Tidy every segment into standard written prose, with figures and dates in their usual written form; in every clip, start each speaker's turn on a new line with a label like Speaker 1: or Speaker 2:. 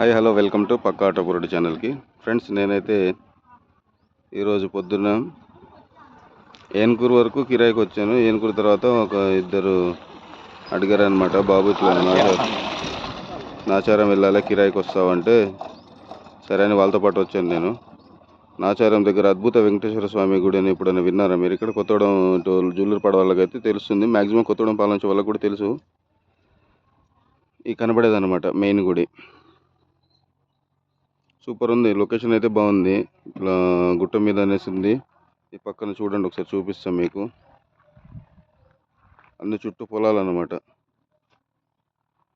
Speaker 1: Hi hello welcome to పక్కా auto బురుడు ఛానల్కి. ఫ్రెండ్స్, నేనైతే ఈరోజు పొద్దున్న ఏన్కూరు వరకు కిరాయికి వచ్చాను. ఏన్కూరు తర్వాత ఒక ఇద్దరు అడిగారు అనమాట, బాబు ఇట్లా నాచారం వెళ్ళాలి, కిరాయికి వస్తావంటే సరే అని వాళ్ళతో పాటు వచ్చాను. నేను నాచారం దగ్గర అద్భుత వెంకటేశ్వర స్వామి గుడి అని ఎప్పుడైనా విన్నారా మీరు? ఇక్కడ కొత్తగూడెం జూలూరుపాడు వాళ్ళకైతే తెలుస్తుంది, మ్యాక్సిమం కొత్తగూడెం పాలన వాళ్ళకి కూడా తెలుసు. ఈ కనబడేదన్నమాట మెయిన్ గుడి. సూపర్ ఉంది, లొకేషన్ అయితే బాగుంది. ఇట్లా గుట్ట మీద అనేసి ఉంది. ఈ పక్కన చూడండి, ఒకసారి చూపిస్తాం మీకు. అన్ని చుట్టూ పొలాలు అన్నమాట.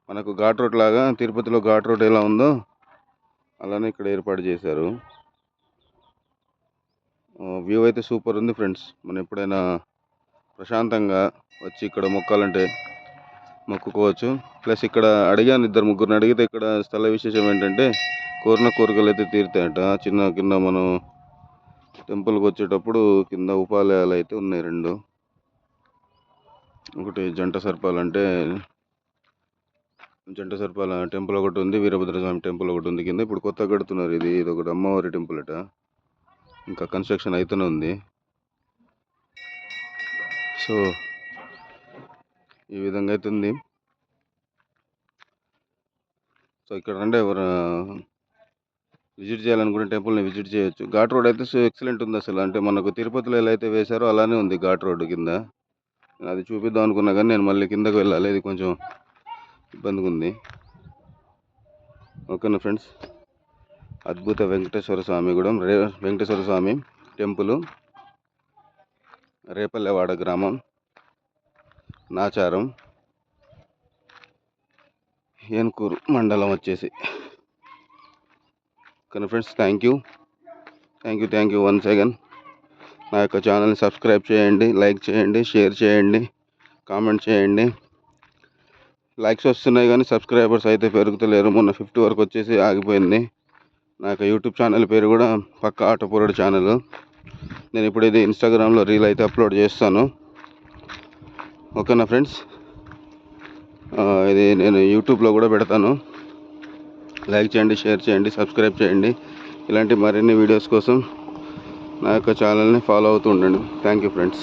Speaker 1: మనకు ఘాట్ రోడ్ లాగా తిరుపతిలో ఘాట్ రోడ్ ఎలా ఉందో అలానే ఇక్కడ ఏర్పాటు చేశారు. వ్యూ అయితే సూపర్ ఉంది ఫ్రెండ్స్. మనం ఎప్పుడైనా ప్రశాంతంగా వచ్చి ఇక్కడ మొక్కాలంటే మొక్కుకోవచ్చు. ప్లస్ ఇక్కడ అడిగాను, ఇద్దరు ముగ్గురిని అడిగితే ఇక్కడ స్థల విశేషం ఏంటంటే కోరిన కోరికలు అయితే తీరుతాయట. కింద మనం టెంపుల్కి వచ్చేటప్పుడు కింద ఉపాలయాలు అయితే ఉన్నాయి రెండు. ఒకటి జంట సర్పాల టెంపుల్ ఒకటి ఉంది, వీరభద్రస్వామి టెంపుల్ ఒకటి ఉంది కింద. ఇప్పుడు కొత్తగా కడుతున్నారు. ఇది ఒకటి అమ్మవారి టెంపుల్ అట, ఇంకా కన్స్ట్రక్షన్ అయితేనే ఉంది. సో ఈ విధంగా అయితే ఉంది. సో ఇక్కడ రండి, ఎవరు విజిట్ చేయాలనుకుంటే టెంపుల్ని విజిట్ చేయొచ్చు. ఘాట్ రోడ్ అయితే ఎక్సలెంట్ ఉంది అసలు. అంటే మనకు తిరుపతిలో ఎలా అయితే వేశారో అలానే ఉంది ఘాట్ రోడ్ కింద. నేను అది చూపిద్దాం అనుకున్నా కానీ నేను మళ్ళీ కిందకు వెళ్ళాలి, ఇది కొంచెం ఇబ్బందిగా ఉంది. ఓకేనా ఫ్రెండ్స్, అద్భుత వెంకటేశ్వర స్వామి గూడెం వెంకటేశ్వర స్వామి టెంపుల్, రేపల్లెవాడ గ్రామం, నాచారం, ఏన్కూరు మండలం వచ్చేసి. ఓకేనా friends, thank you once again. నా యొక్క ఛానల్ని సబ్స్క్రైబ్ చేయండి, లైక్ చేయండి, షేర్ చేయండి, కామెంట్ చేయండి. లైక్స్ వస్తున్నాయి కానీ సబ్స్క్రైబర్స్ అయితే పెరుగుతలేరు. మొన్న 50 వరకు వచ్చేసి ఆగిపోయింది. నా యొక్క యూట్యూబ్ ఛానల్ పేరు కూడా పక్కా ఆటో బురుడు ఛానల్. నేను ఇప్పుడు ఇది ఇన్స్టాగ్రామ్లో రీల్ అయితే అప్లోడ్ చేస్తాను. ఓకేనా ఫ్రెండ్స్, ఇది నేను యూట్యూబ్లో కూడా పెడతాను. లైక్ చేయండి, షేర్ చేయండి, సబ్స్క్రైబ్ చేయండి. ఇలాంటి మరిన్ని వీడియోస్ కోసం నా యొక్క ఛానల్ని ఫాలో అవుతూ ఉండండి. Thank you friends.